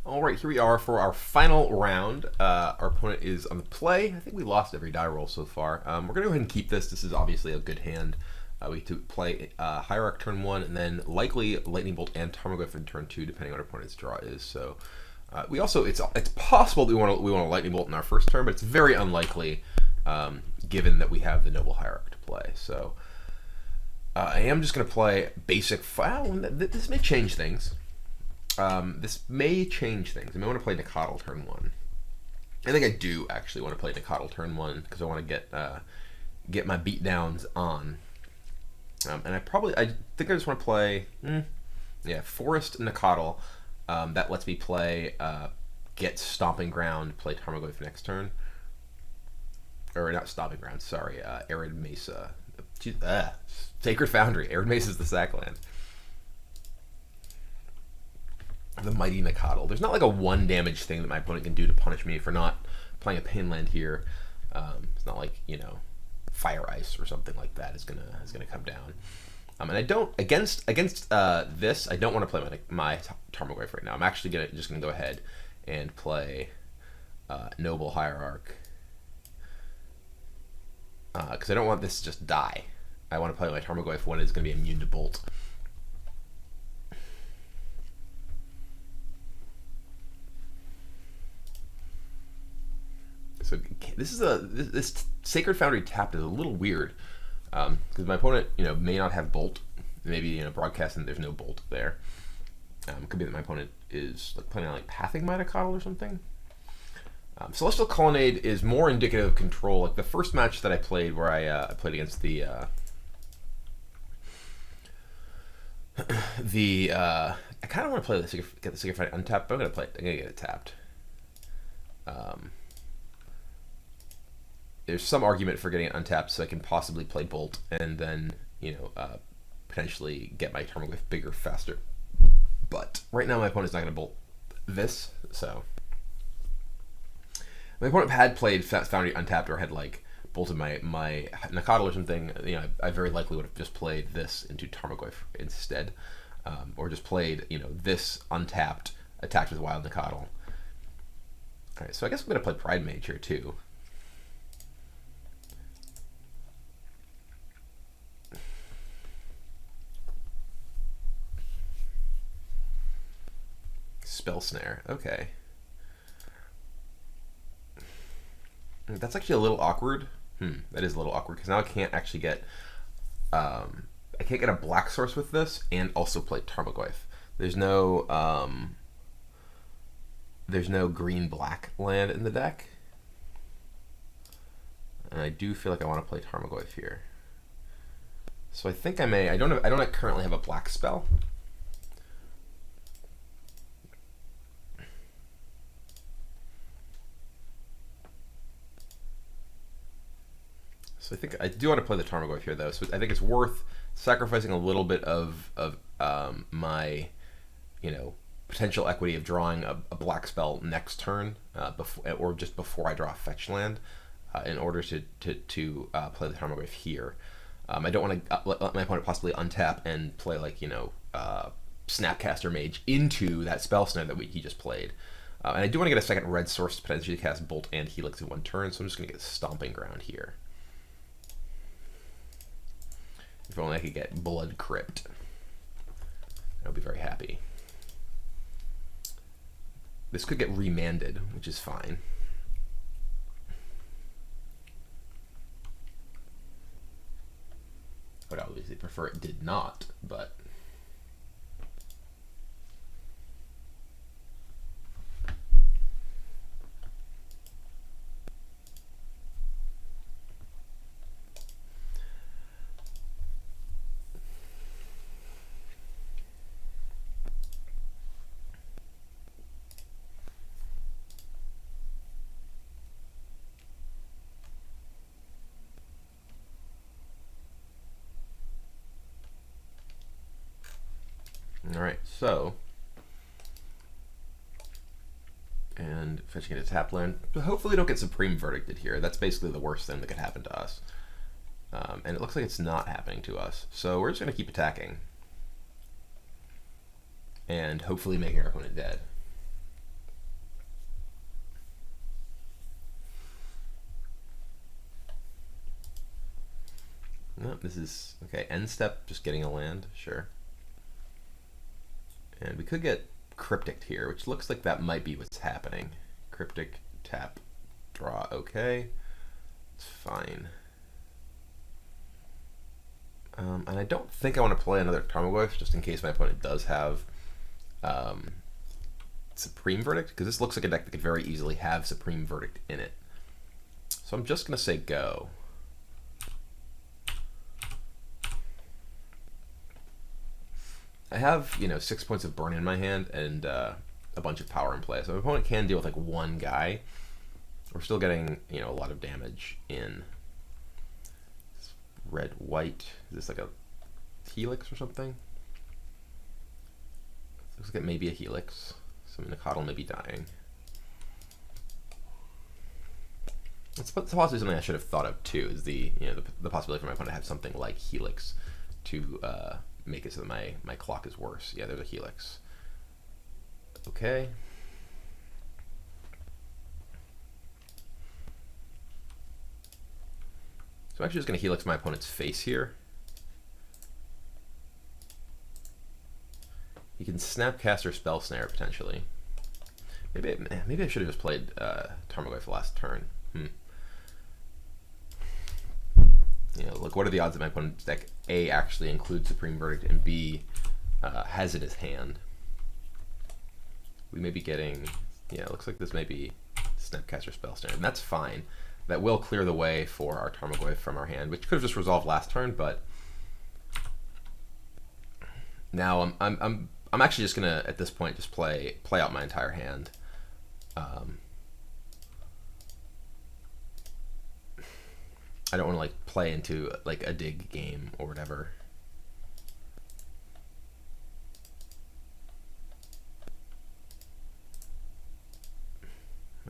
All right, here we are for our final round. Our opponent is on the play. I think we lost every die roll so far. We're going to go ahead and keep this. This is obviously a good hand. We get to play Hierarch turn 1, and then likely Lightning Bolt and Tarmogoyf in turn 2, depending on what our opponent's draw is. So we also it's possible that we want a Lightning Bolt in our first turn, but it's very unlikely given that we have the Noble Hierarch to play. So I am just going to play basic. This may change things. I may want to play Nicodle turn 1. I think I do actually want to play Nicodle turn 1 because I want to get my beatdowns on. And I think I just want to play, Forest Nicodle. That lets me play, get Stomping Ground, play Tarmogoyf next turn. Or not Stomping Ground, sorry, Arid Mesa. Sacred Foundry. Arid Mesa is the sack land. The Mighty Nicodle. There's not like a 1 damage thing that my opponent can do to punish me for not playing a pain land here. It's not like, Fire Ice or something like that is gonna come down. And I don't against this. I don't want to play my Tarmogoyf right now. I'm actually just gonna go ahead and play Noble Hierarch because I don't want this to just die. I want to play my Tarmogoyf when it's gonna be immune to Bolt. So this Sacred Foundry tapped is a little weird because my opponent, may not have Bolt. Maybe broadcasting there's no Bolt there. Could be that my opponent is planning on pathing my Nicodle or something. Celestial Colonnade is more indicative of control. Like the first match that I played, where I played against the I kind of want to play get the Sacred Foundry untapped, but I'm gonna get it tapped. There's some argument for getting it untapped so I can possibly play Bolt and then, potentially get my Tarmogoyf bigger, faster. But right now my opponent's not going to Bolt this, so. My opponent had played Foundry untapped or had bolted my Nicodle or something. I very likely would have just played this into Tarmogoyf instead. Or just played, this untapped, attacked with Wild Nicodle. Alright, so I guess I'm going to play Pride Mage here too. Spell Snare, okay. That's actually a little awkward. That is a little awkward because now I can't actually get I can't get a black source with this and also play Tarmogoyf. There's no green black land in the deck. And I do feel like I want to play Tarmogoyf here. So I think I may. I don't currently have a black spell. So I think I do want to play the Tarmogoyf here, though. So I think it's worth sacrificing a little bit of my, potential equity of drawing a black spell next turn, or just before I draw a fetch land, in order to play the Tarmogoyf here. I don't want to let my opponent possibly untap and play Snapcaster Mage into that spell snare that he just played. And I do want to get a second red source to potentially cast Bolt and Helix in one turn, so I'm just going to get Stomping Ground here. If only I could get Blood Crypt. I'll be very happy. This could get remanded, which is fine. I would obviously prefer it did not, but... Alright, so, and fetching it to tap land. Hopefully we don't get Supreme Verdicted here. That's basically the worst thing that could happen to us. And it looks like it's not happening to us. So we're just going to keep attacking. And hopefully making our opponent dead. No, this is okay. End step, just getting a land, sure. And we could get Cryptic here, which looks like that might be what's happening. Cryptic, tap, draw, okay. It's fine. And I don't think I want to play another Tarmogoyf, just in case my opponent does have Supreme Verdict, because this looks like a deck that could very easily have Supreme Verdict in it. So I'm just going to say go. I have, 6 points of burn in my hand and a bunch of power in play. So my opponent can deal with like one guy. We're still getting, a lot of damage in. Red, white. Is this like a helix or something? Looks like it may be a helix. So Nakatl may be dying. It's possibly something I should have thought of too. Is the possibility for my opponent to have something like helix to make it so that my clock is worse. Yeah, there's a helix. Okay. So I'm actually just going to helix my opponent's face here. He can Snapcaster Spell Snare potentially. Maybe I should have just played Tarmogoyf for last turn. Look, what are the odds that my opponent's deck A actually includes Supreme Verdict and B has it as hand? We may be getting, it looks like this may be Snapcaster Spell Snare, and that's fine. That will clear the way for our Tarmogoyf from our hand, which could have just resolved last turn, but now I'm actually just gonna at this point just play out my entire hand. I don't want to like play into like a dig game or whatever.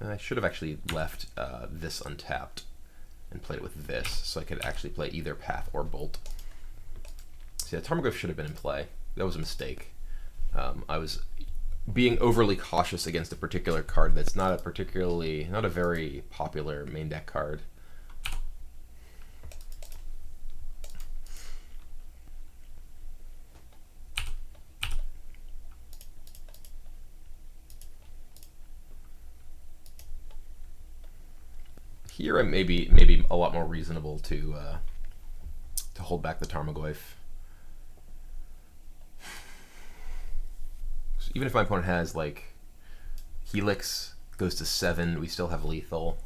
I should have actually left this untapped and played it with this, so I could actually play either Path or Bolt. So yeah, Tarmogoyf should have been in play. That was a mistake. I was being overly cautious against a particular card that's not a very popular main deck card. Here, maybe a lot more reasonable to hold back the Tarmogoyf. So even if my opponent has like Helix goes to 7, we still have lethal.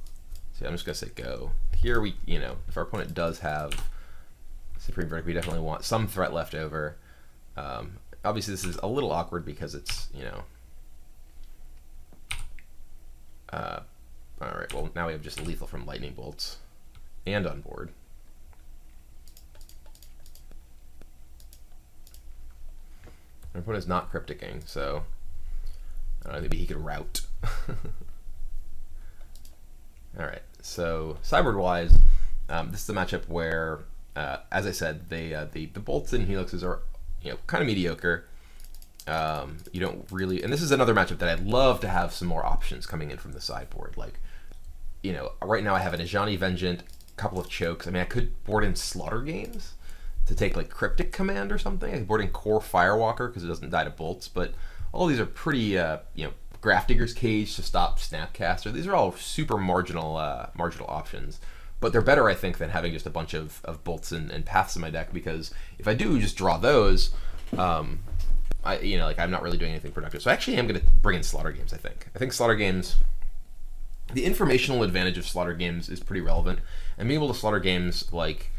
So I'm just gonna say go. Here we, if our opponent does have Supreme Verdict, we definitely want some threat left over. Obviously, this is a little awkward because it's all right, well, now we have just lethal from lightning bolts and on board. Our opponent is not crypticking, so I don't know, maybe he could route. All right, so sideboard-wise, this is a matchup where, as I said, the bolts and helixes are kind of mediocre. You don't really, and this is another matchup that I'd love to have some more options coming in from the sideboard. Like, right now I have an Ajani Vengeant, a couple of chokes. I mean, I could board in StarCityGames to take like Cryptic Command or something. I could board in Core Firewalker because it doesn't die to bolts. But all these are pretty, Grafdigger's Cage to stop Snapcaster. These are all super marginal options. But they're better, I think, than having just a bunch of bolts and paths in my deck, because if I do just draw those, I'm not really doing anything productive. So I actually am going to bring in StarCityGames, I think. I think StarCityGames, the informational advantage of StarCityGames is pretty relevant. And being able to StarCityGames, like,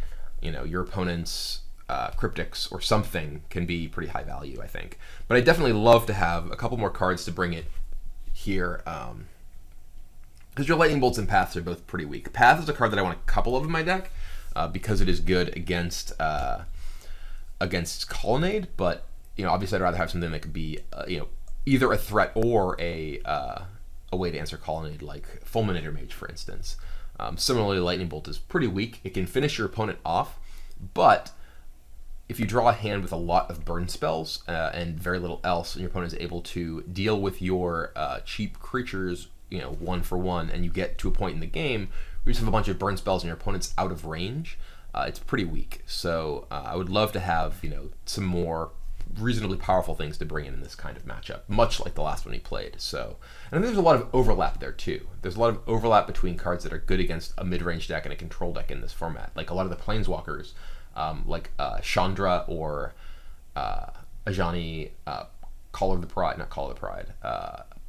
your opponent's Cryptics or something can be pretty high value, I think. But I definitely love to have a couple more cards to bring it here. Because your Lightning Bolts and Paths are both pretty weak. Path is a card that I want a couple of in my deck because it is good against Colonnade, but obviously I'd rather have something that could be either a threat or a way to answer Colonnade, like Fulminator Mage, for instance. Similarly, Lightning Bolt is pretty weak. It can finish your opponent off, but if you draw a hand with a lot of burn spells and very little else, and your opponent is able to deal with your cheap creatures, one for one, and you get to a point in the game where you just have a bunch of burn spells and your opponent's out of range, it's pretty weak. So I would love to have, some more reasonably powerful things to bring in this kind of matchup, much like the last one he played. So, and there's a lot of overlap there too. There's a lot of overlap between cards that are good against a mid-range deck and a control deck in this format. Like a lot of the Planeswalkers, like Chandra or Ajani, Caller of the Pride, not Caller of the Pride,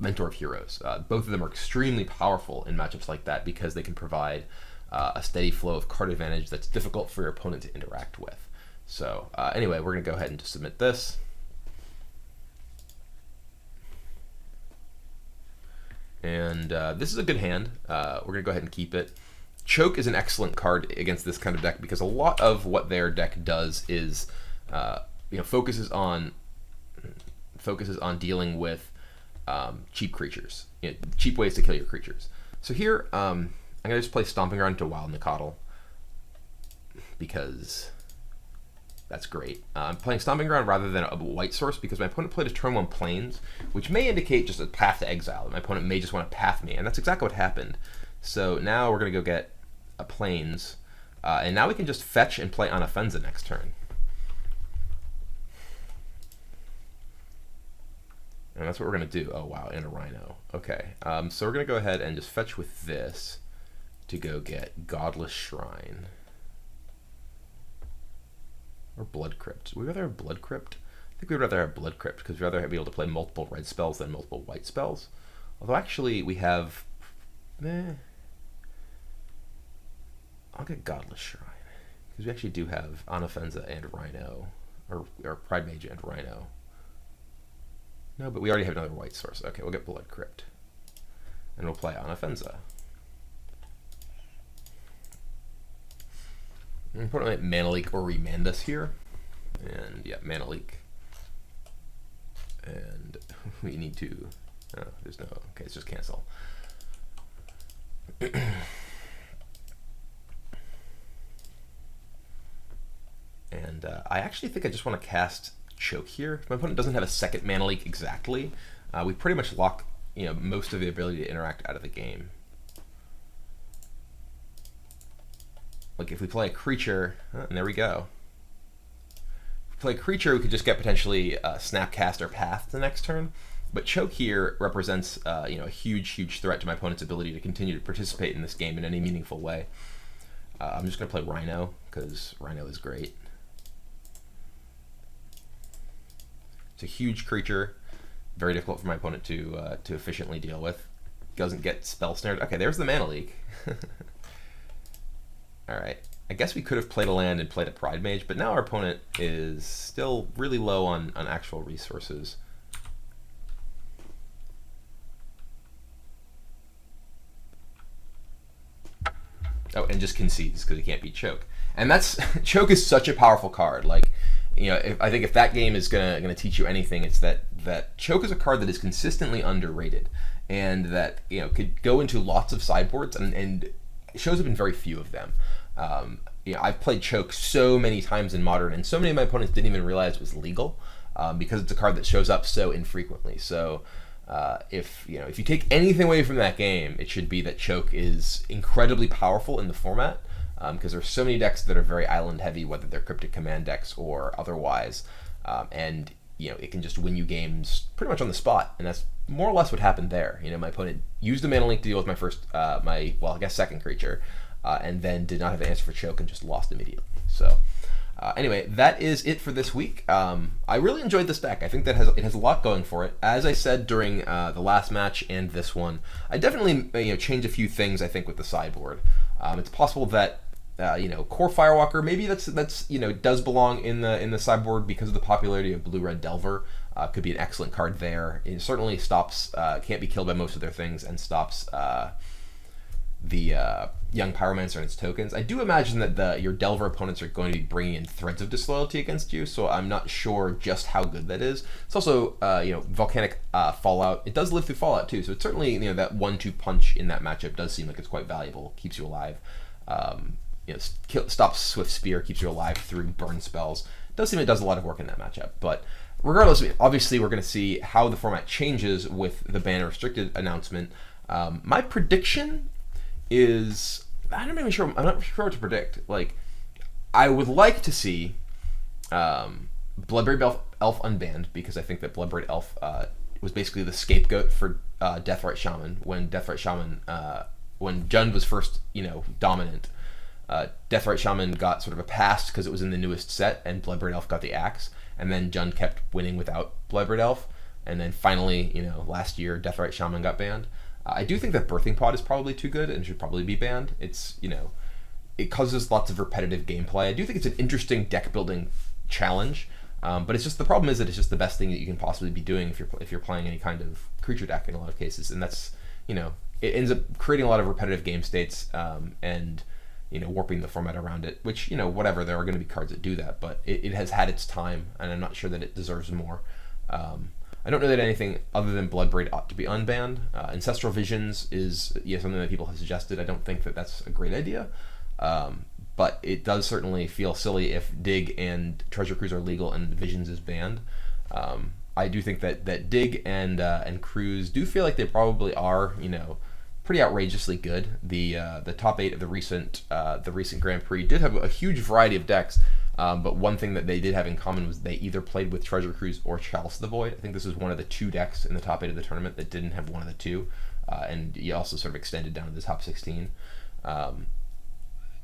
Mentor of Heroes. Both of them are extremely powerful in matchups like that because they can provide a steady flow of card advantage that's difficult for your opponent to interact with. So anyway, we're going to go ahead and just submit this. And this is a good hand. We're going to go ahead and keep it. Choke is an excellent card against this kind of deck because a lot of what their deck does is focuses on dealing with cheap creatures, cheap ways to kill your creatures. So here, I'm going to just play Stomping Ground into Wild Nicottle because that's great. I'm playing Stomping Ground rather than a white source because my opponent played a turn 1 Plains, which may indicate just a path to exile. My opponent may just want to path me, and that's exactly what happened. So now we're going to go get a Plains, and now we can just fetch and play Anafenza next turn. And that's what we're going to do. Oh, wow, and a Rhino. Okay, so we're going to go ahead and just fetch with this to go get Godless Shrine. Or Blood Crypt. Would we rather have Blood Crypt? I think we'd rather have Blood Crypt because we'd rather be able to play multiple red spells than multiple white spells. Although actually we have... I'll get Godless Shrine because we actually do have Anafenza and Rhino, or Pride Mage and Rhino. No, but we already have another white source. Okay, we'll get Blood Crypt. And we'll play Anafenza. I'm putting like Mana Leak or Remand Us here. And yeah, Mana Leak. And we need to... Oh, there's no... Okay, it's just cancel. And I actually think I just want to cast Choke here. If my opponent doesn't have a second Mana Leak exactly, we pretty much lock most of the ability to interact out of the game. Like if we play a creature, and there we go. If we play a creature, we could just get potentially Snapcast or Path the next turn. But Choke here represents a huge threat to my opponent's ability to continue to participate in this game in any meaningful way. I'm just going to play Rhino because Rhino is great. It's a huge creature, very difficult for my opponent to efficiently deal with. Doesn't get spell snared. Okay, there's the Mana Leak. Alright, I guess we could have played a land and played a Pride Mage, but now our opponent is still really low on actual resources. Oh, and just concedes because he can't beat Choke. And that's... Choke is such a powerful card. Like, I think if that game is gonna teach you anything, it's that Choke is a card that is consistently underrated, and that could go into lots of sideboards, and it shows up in very few of them. I've played Choke so many times in Modern, and so many of my opponents didn't even realize it was legal because it's a card that shows up so infrequently. So if you take anything away from that game, it should be that Choke is incredibly powerful in the format. Because there's so many decks that are very island heavy, whether they're Cryptic Command decks or otherwise, and it can just win you games pretty much on the spot, and that's more or less what happened there. My opponent used a Mana Leak to deal with my first, I guess second creature, and then did not have an answer for Choke and just lost immediately. So anyway, that is it for this week. I really enjoyed this deck. I think that it has a lot going for it. As I said during the last match and this one, I definitely changed a few things. I think with the sideboard, it's possible that. Core Firewalker, maybe that's does belong in the sideboard because of the popularity of Blue-Red Delver. Could be an excellent card there. It certainly stops, can't be killed by most of their things, and stops the Young Pyromancer and its tokens. I do imagine that your Delver opponents are going to be bringing in Threads of Disloyalty against you, so I'm not sure just how good that is. It's also, Volcanic Fallout. It does live through Fallout too, so it's certainly, that 1-2 punch in that matchup does seem like it's quite valuable. Keeps you alive. Stops Swift Spear, keeps you alive through burn spells. Does seem it does a lot of work in that matchup. But regardless, obviously we're going to see how the format changes with the ban restricted announcement. My prediction is I'm not sure what to predict. Like, I would like to see Bloodbraid Elf unbanned, because I think that Bloodbraid Elf was basically the scapegoat for Deathrite Shaman when Deathrite Shaman when Jund was first dominant. Deathrite Shaman got sort of a pass because it was in the newest set, and Bloodbraid Elf got the axe, and then Jund kept winning without Bloodbraid Elf, and then finally, last year Deathrite Shaman got banned. I do think that Birthing Pod is probably too good and should probably be banned. It's it causes lots of repetitive gameplay. I do think it's an interesting deck building challenge, but it's just, the problem is that it's just the best thing that you can possibly be doing if you're playing any kind of creature deck in a lot of cases, and that's it ends up creating a lot of repetitive game states, and warping the format around it, which whatever, there are going to be cards that do that, but it has had its time, and I'm not sure that it deserves more. I don't know that anything other than Bloodbraid ought to be unbanned. Ancestral Visions is something that people have suggested. I don't think that that's a great idea, but it does certainly feel silly if Dig and Treasure Cruise are legal and Visions is banned. I do think that Dig and Cruise do feel like they probably are, pretty outrageously good. The top 8 of the recent Grand Prix did have a huge variety of decks, but one thing that they did have in common was they either played with Treasure Cruise or Chalice of the Void. I think this was one of the 2 decks in the top 8 of the tournament that didn't have one of the 2, and you also sort of extended down to the top 16. I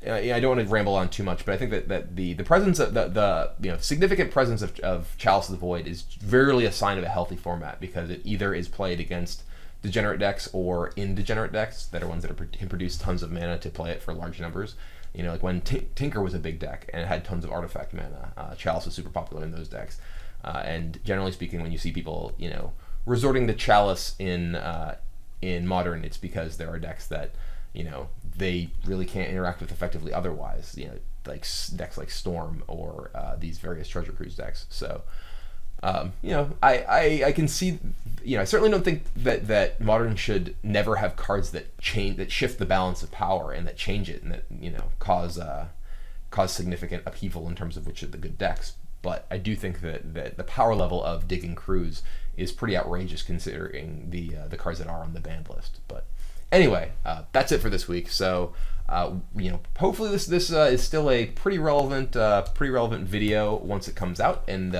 don't want to ramble on too much, but I think that the presence of the significant presence of Chalice of the Void is rarely a sign of a healthy format, because it either is played against degenerate decks or in degenerate decks that are ones that can produce tons of mana to play it for large numbers. Like when Tinker was a big deck and it had tons of artifact mana, Chalice was super popular in those decks. And generally speaking, when you see people resorting to Chalice in Modern, it's because there are decks that they really can't interact with effectively otherwise. Like decks like Storm or these various Treasure Cruise decks. So I can see, I certainly don't think that Modern should never have cards that shift the balance of power and that change it and that cause significant upheaval in terms of which are the good decks. But I do think that the power level of Dig and Cruise is pretty outrageous considering the cards that are on the banned list. But anyway, that's it for this week. So hopefully this is still a pretty relevant video once it comes out, and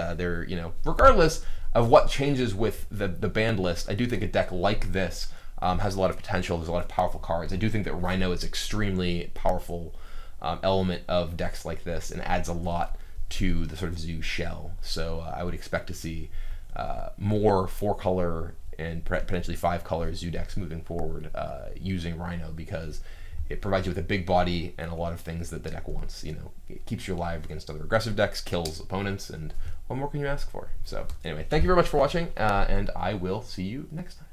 regardless of what changes with the banned list, I do think a deck like this has a lot of potential. There's a lot of powerful cards. I do think that Rhino is extremely powerful element of decks like this, and adds a lot to the sort of zoo shell. So I would expect to see more 4-color and potentially 5-color zoo decks moving forward using Rhino, because it provides you with a big body and a lot of things that the deck wants. It keeps you alive against other aggressive decks, kills opponents, and what more can you ask for? So anyway, thank you very much for watching, and I will see you next time.